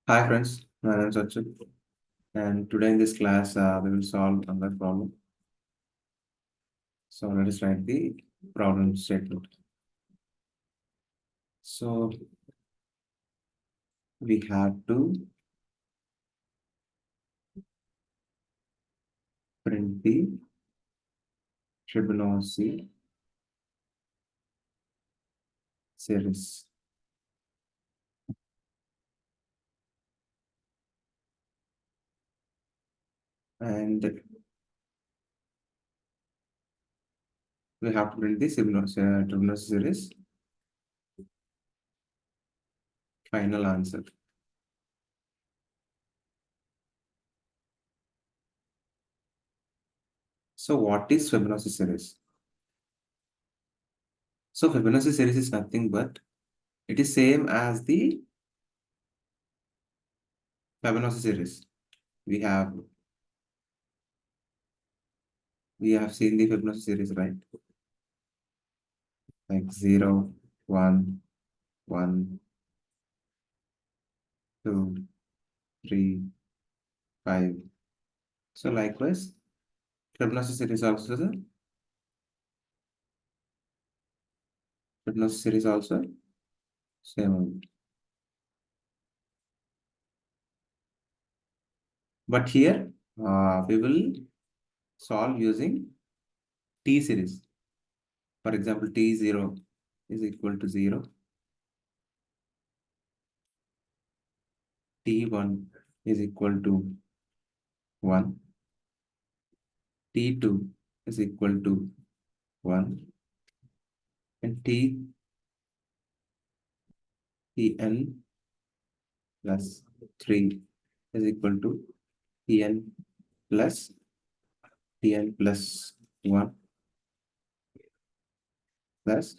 Hi friends, my name is Achyut, and today in this class we will solve another problem. So let us write the problem statement. So we have to print the Tribonacci series, and we have to print the Tribonacci series final answer. So what is Fibonacci series? So Fibonacci series is nothing but it is same as the Fibonacci series. We have seen the Fibonacci series, right? Like 0, 1, 1, 2, 3, 5. So likewise, Tribonacci series also same. But here we will solve using T series. For example, T0 is equal to 0. T1 is equal to 1. T2 is equal to 1. And Tn plus 3 is equal to Tn plus 1 plus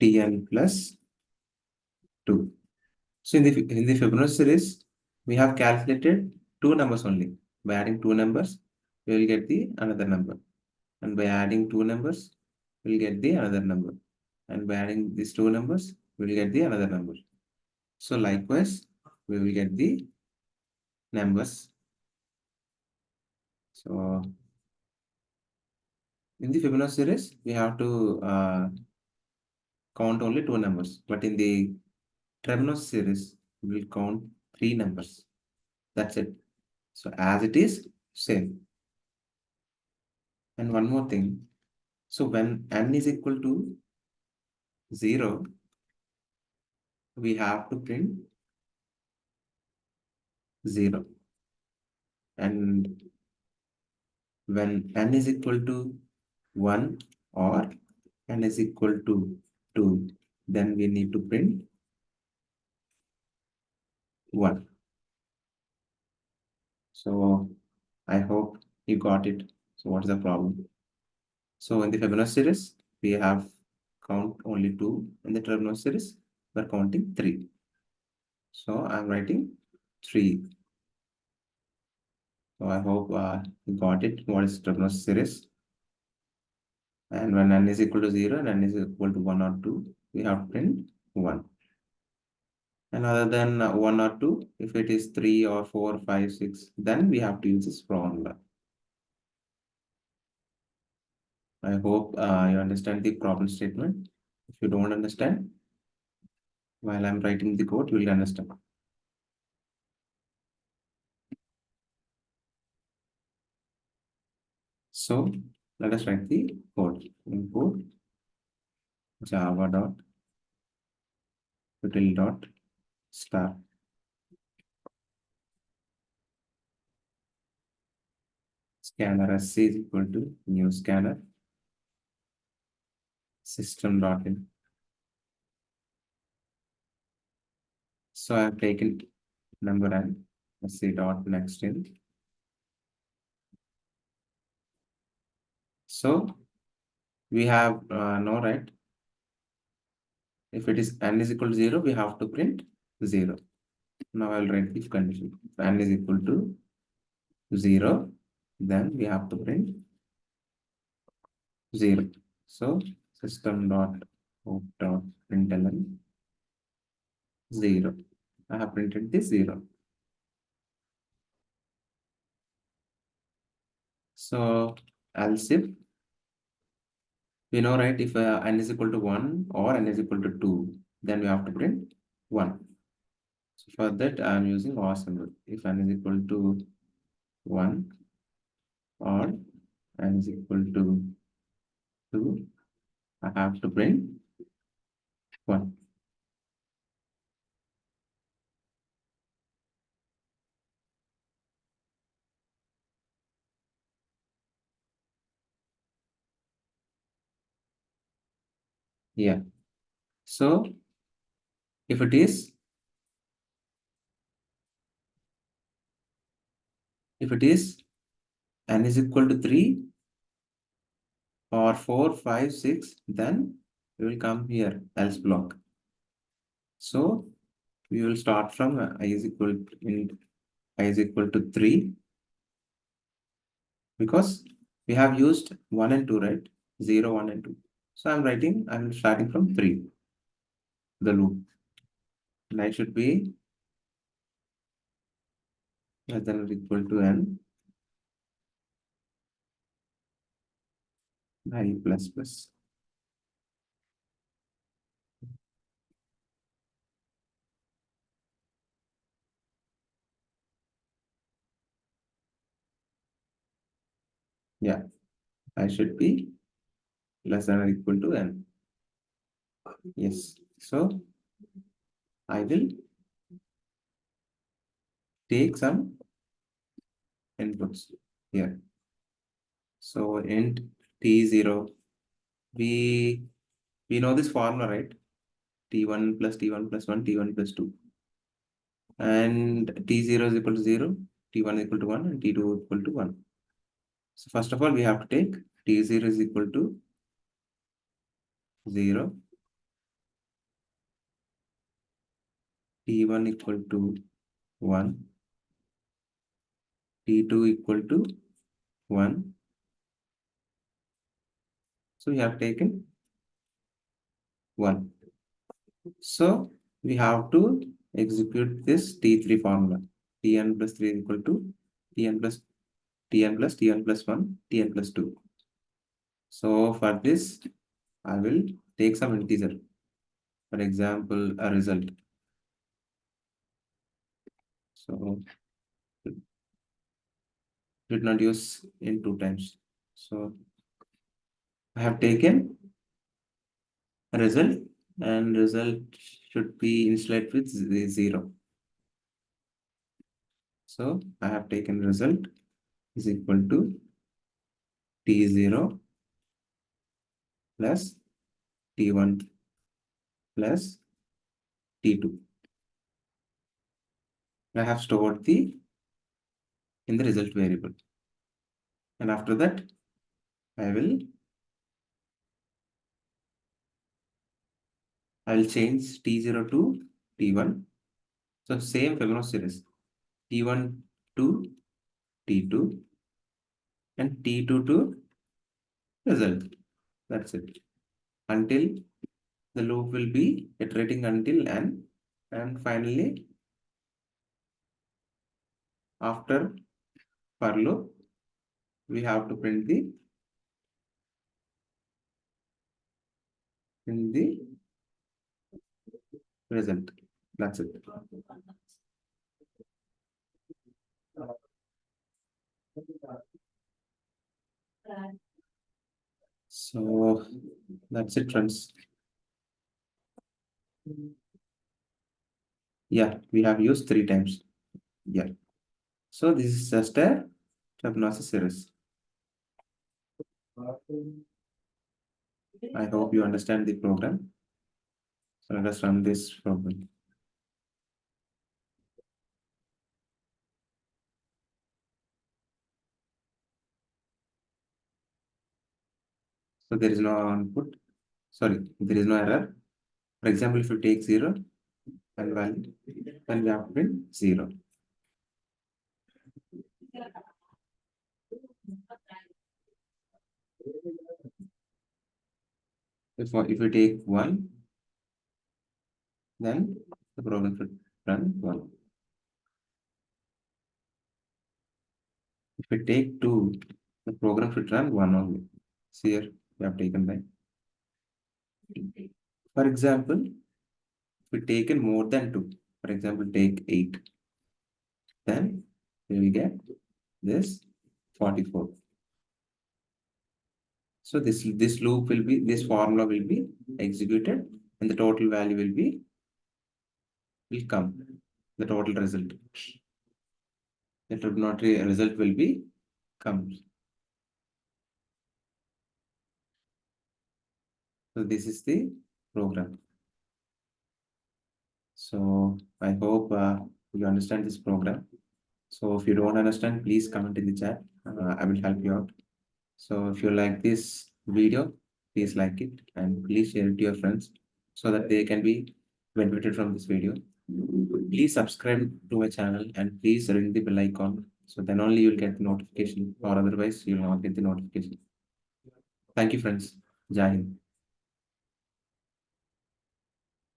Tn plus 2. So in the Fibonacci series, we have calculated two numbers only. By adding two numbers, we will get the another number. And by adding two numbers, we will get the another number. And by adding these two numbers, we will get the another number. So likewise, we will get the numbers. So in the Fibonacci series, we have to count only two numbers. But in the Tribonacci series, we will count three numbers. That's it. So as it is, same. And one more thing. So when n is equal to 0, we have to print 0. And when n is equal to 1 or n is equal to 2, then we need to print 1. So I hope you got it. So what is the problem? So in the Fibonacci series, we have count only 2. In the Tribonacci series, we are counting 3. So I'm writing 3. So I hope you got it. What is Tribonacci series? And when n is equal to 0 and n is equal to 1 or 2, we have to print 1. And other than 1 or 2, if it is 3 or 4, 5, 6, then we have to use this formula. I hope you understand the problem statement. If you don't understand, while I'm writing the code, you will understand. So let us write the code. Input java.util.star. Scanner sc is equal to new scanner system.in. So I have taken number and sc dot next in. So we have no right. If it is n is equal to 0, we have to print 0. Now I'll write if condition. If n is equal to 0, then we have to print 0. So system dot out dot println 0. I have printed this 0. So else if we know, right, if n is equal to 1 or n is equal to 2, then we have to print 1. So for that, I am using or symbol. If n is equal to 1 or n is equal to 2, I have to print 1. Yeah. So if it is n is equal to 3 or 4, 5, 6, then we will come here else block. So we will start from I is equal to 3, because we have used 1 and 2, right? 0, 1 and 2. So I'm starting from 3, the loop. And I should be less than or equal to n I plus plus. Yeah, I should be less than or equal to n. Yes. So I will take some inputs here. So int t0, we know this formula, right? T1 plus T1 plus 1, T1 plus 2. And T0 is equal to 0, T1 is equal to 1, and T2 is equal to 1. So first of all, we have to take T0 is equal to 0, T1 equal to 1, T2 equal to 1. So we have taken 1. So we have to execute this T3 formula. Tn plus 3 is equal to Tn plus Tn plus Tn plus 1, Tn plus 2. So for this, I will take some integer. For example, a result. So did not use in 2 times. So I have taken a result, and result should be initialized with 0. So I have taken result is equal to T0 plus T1 plus T2. I have stored in the result variable. And after that, I will change T0 to T1. So same Fibonacci series. T1 to T2 and T2 to result. That's it. Until the loop will be iterating until n. And finally, after for loop, we have to print the result. That's it. So that's it, friends. Yeah, we have used 3 times. Yeah. So this is just a Tribonacci series. I hope you understand the program. So let us run this program. So there is no input. Sorry, there is no error. For example, if you take 0 and value, then we have to print 0. If we take 1, then the program should run 1. If we take 2, the program should run 1 only. See here, we have taken by. For example, if we taken more than 2, for example, take 8, then we will get this 44. So this loop will be, this formula will be executed, and the total value will come. The total result. The Tribonacci result will be comes. So this is the program. So I hope you understand this program. So if you don't understand, please comment in the chat. I will help you out. So if you like this video, please like it and please share it to your friends so that they can be benefited from this video. Please subscribe to my channel and please ring the bell icon. So then only you'll get the notification, or otherwise you'll not get the notification. Thank you, friends. Jai Hind.